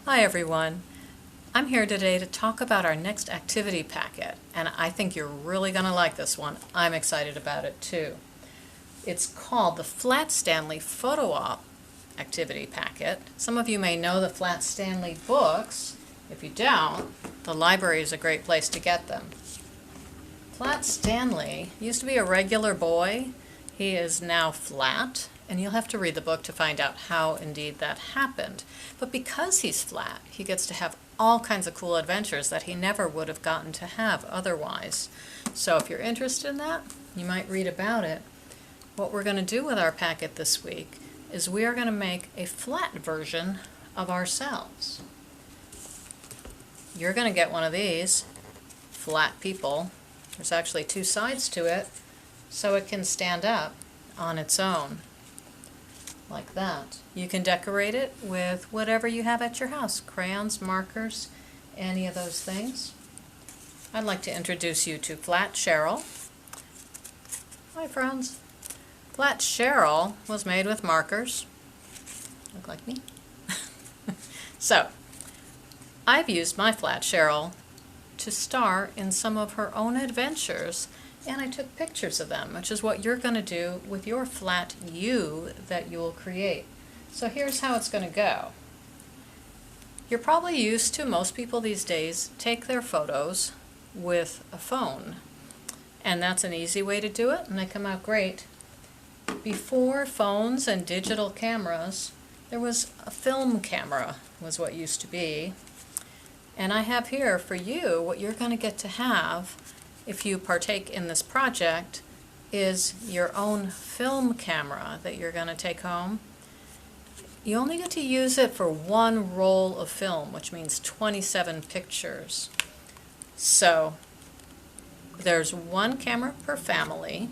Hi everyone. I'm here today to talk about our next activity packet, and I think you're really going to like this one. I'm excited about it too. It's called the Flat Stanley Photo Op activity packet. Some of you may know the Flat Stanley books. If you don't, the library is a great place to get them. Flat Stanley used to be a regular boy. He is now flat. And you'll have to read the book to find out how indeed that happened. But because he's flat, he gets to have all kinds of cool adventures that he never would have gotten to have otherwise. So if you're interested in that, you might read about it. What we're going to do with our packet this week is we are going to make a flat version of ourselves. You're going to get one of these flat people. There's actually two sides to it, so it can stand up on its own. Like that. You can decorate it with whatever you have at your house, crayons, markers, any of those things. I'd like to introduce you to Flat Cheryl. Hi friends. Flat Cheryl was made with markers. Look like me. So, I've used my Flat Cheryl to star in some of her own adventures, and I took pictures of them, which is what you're going to do with your flat you that you will create. So here's how it's going to go. You're probably used to, most people these days take their photos with a phone, and that's an easy way to do it, and they come out great. Before phones and digital cameras, there was a film camera, was what used to be. And I have here for you what you're going to get to have if you partake in this project is your own film camera that you're going to take home. You only get to use it for one roll of film, which means 27 pictures. So there's one camera per family.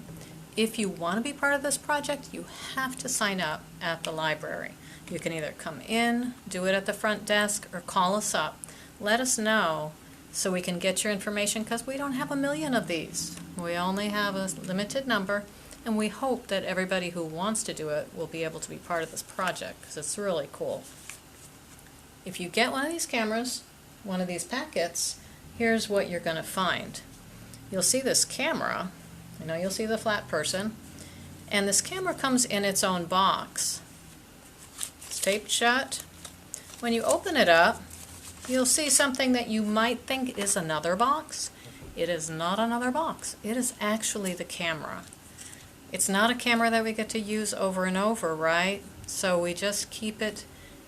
If you want to be part of this project, you have to sign up at the library. You can either come in, do it at the front desk, or call us up. Let us know so we can get your information, because we don't have a million of these. We only have a limited number, and we hope that everybody who wants to do it will be able to be part of this project, because it's really cool. If you get one of these cameras, one of these packets, here's what you're going to find. You'll see this camera, you'll see the flat person, and this camera comes in its own box. It's taped shut. When you open it up, you'll see something that you might think is another box. It is not another box. It is actually the camera. It's not a camera that we get to use over and over, right? So we just keep it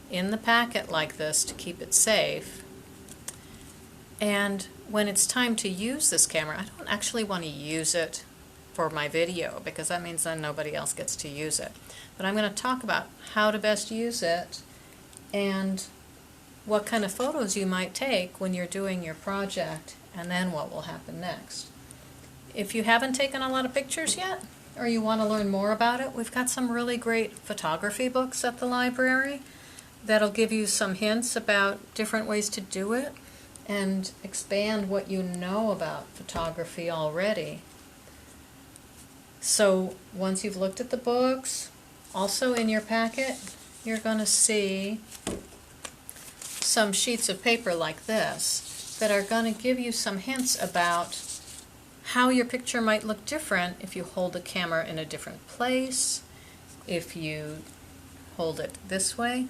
in the packet like this to keep it safe. And when it's time to use this camera, I don't actually want to use it for my video, because that means then nobody else gets to use it. But I'm going to talk about how to best use it and what kind of photos you might take when you're doing your project, and then what will happen next. If you haven't taken a lot of pictures yet, or you want to learn more about it, we've got some really great photography books at the library that'll give you some hints about different ways to do it and expand what you know about photography already. So once you've looked at the books, also in your packet, you're going to see some sheets of paper like this that are going to give you some hints about how your picture might look different if you hold the camera in a different place, if you hold it this way.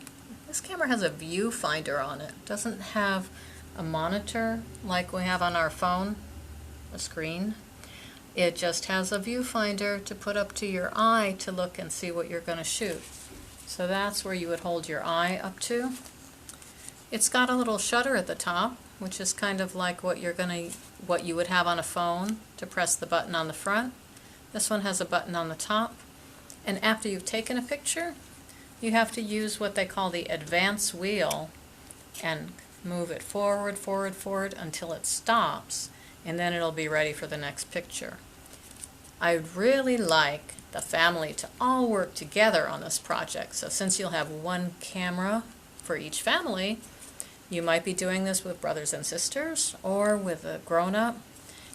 This camera has a viewfinder on it. It doesn't have a monitor like we have on our phone, a screen. It just has a viewfinder to put up to your eye to look and see what you're going to shoot. So that's where you would hold your eye up to. It's got a little shutter at the top, which is kind of like what you would have on a phone to press the button on the front. This one has a button on the top. And after you've taken a picture, you have to use what they call the advance wheel and move it forward, forward, forward until it stops, and then it'll be ready for the next picture. I'd really like the family to all work together on this project. So since you'll have one camera for each family, you might be doing this with brothers and sisters or with a grown-up.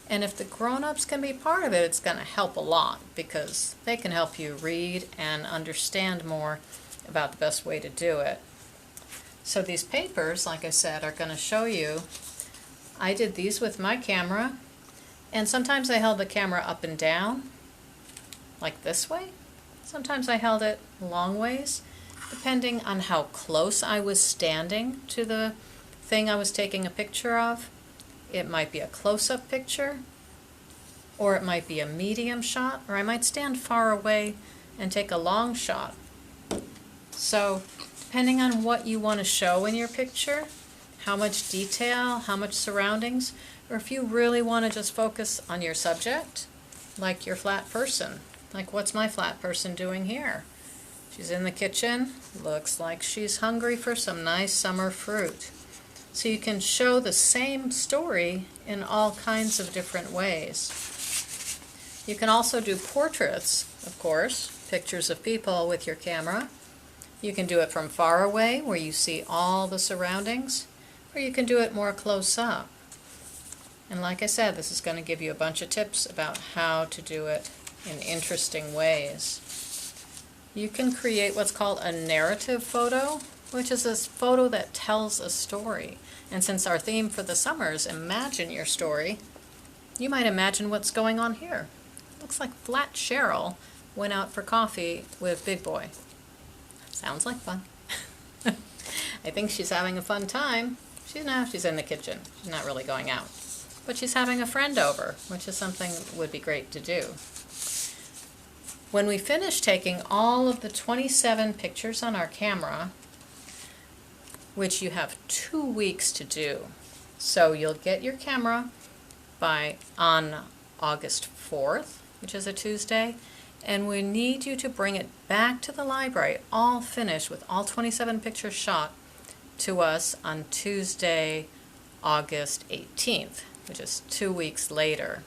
And if the grown-ups can be part of it, it's going to help a lot, because they can help you read and understand more about the best way to do it. So these papers, like I said, are going to show you. I did these with my camera, and sometimes I held the camera up and down, like this way. Sometimes I held it long ways, depending on how close I was standing to the thing I was taking a picture of. It might be a close-up picture, or it might be a medium shot, or I might stand far away and take a long shot. So, depending on what you want to show in your picture, how much detail, how much surroundings, or if you really want to just focus on your subject, like your flat person. Like, what's my flat person doing here? She's in the kitchen, looks like she's hungry for some nice summer fruit. So you can show the same story in all kinds of different ways. You can also do portraits, of course, pictures of people with your camera. You can do it from far away where you see all the surroundings, or you can do it more close up. And like I said, this is going to give you a bunch of tips about how to do it in interesting ways. You can create what's called a narrative photo, which is a photo that tells a story. And since our theme for the summer is imagine your story, you might imagine what's going on here. Looks like Flat Cheryl went out for coffee with Big Boy. Sounds like fun. I think she's having a fun time. She's in the kitchen. She's not really going out. But she's having a friend over, which is something that would be great to do. When we finish taking all of the 27 pictures on our camera, which you have 2 weeks to do, so you'll get your camera on August 4th, which is a Tuesday, and we need you to bring it back to the library, all finished with all 27 pictures shot, to us on Tuesday, August 18th, which is 2 weeks later.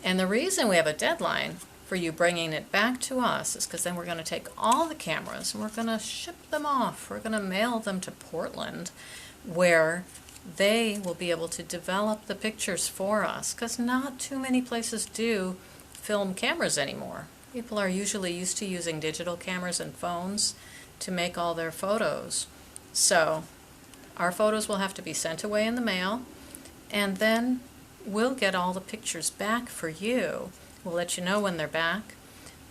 And the reason we have a deadline for you bringing it back to us is because then we're going to take all the cameras and we're going to ship them off. We're going to mail them to Portland, where they will be able to develop the pictures for us, because not too many places do film cameras anymore. People are usually used to using digital cameras and phones to make all their photos. So our photos will have to be sent away in the mail, and then we'll get all the pictures back for you. We'll let you know when they're back.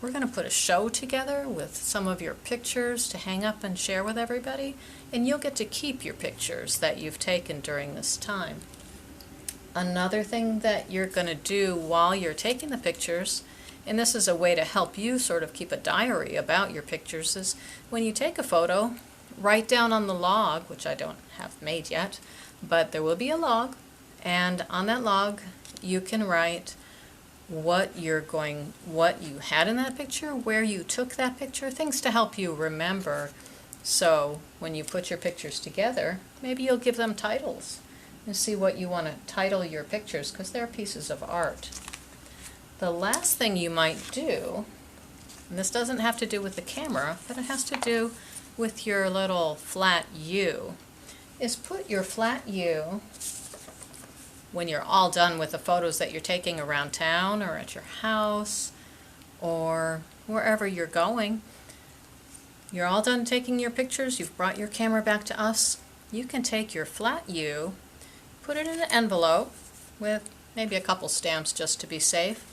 We're going to put a show together with some of your pictures to hang up and share with everybody, and you'll get to keep your pictures that you've taken during this time. Another thing that you're going to do while you're taking the pictures, and this is a way to help you sort of keep a diary about your pictures, is when you take a photo, write down on the log, which I don't have made yet, but there will be a log, and on that log you can write what you had in that picture, where you took that picture, things to help you remember. So when you put your pictures together, maybe you'll give them titles and see what you want to title your pictures, because they're pieces of art. The last thing you might do, and this doesn't have to do with the camera, but it has to do with your little flat U, is put your flat U, when you're all done with the photos that you're taking around town or at your house or wherever you're going, you're all done taking your pictures, you've brought your camera back to us, you can take your flat U, put it in an envelope with maybe a couple stamps just to be safe,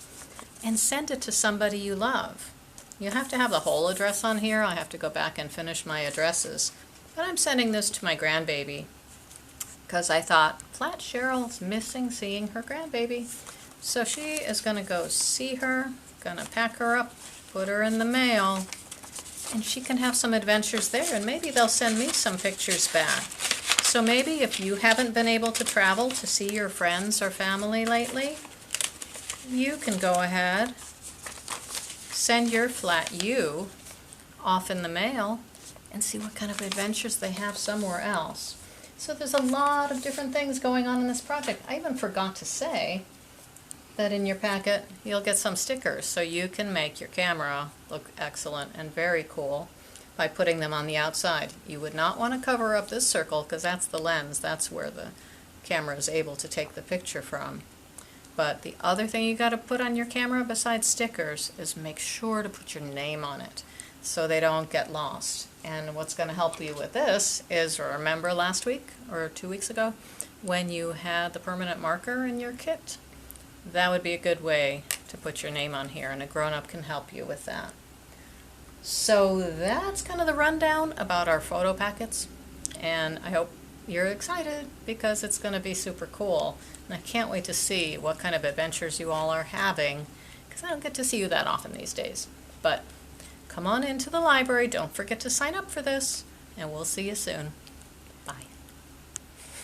and send it to somebody you love. You have to have the whole address on here. I have to go back and finish my addresses. But I'm sending this to my grandbaby because I thought Flat Cheryl's missing seeing her grandbaby. So she is going to go see her, going to pack her up, put her in the mail, and she can have some adventures there, and maybe they'll send me some pictures back. So maybe if you haven't been able to travel to see your friends or family lately, you can go ahead, send your flat U off in the mail, and see what kind of adventures they have somewhere else. So there's a lot of different things going on in this project. I even forgot to say that in your packet you'll get some stickers so you can make your camera look excellent and very cool by putting them on the outside. You would not want to cover up this circle because that's the lens. That's where the camera is able to take the picture from. But the other thing you got to put on your camera besides stickers is make sure to put your name on it. so they don't get lost. And what's going to help you with this is, remember last week or 2 weeks ago when you had the permanent marker in your kit? That would be a good way to put your name on here, and a grown-up can help you with that. So that's kind of the rundown about our photo packets, and I hope you're excited because it's going to be super cool. And I can't wait to see what kind of adventures you all are having, because I don't get to see you that often these days. But come on into the library, don't forget to sign up for this, and we'll see you soon.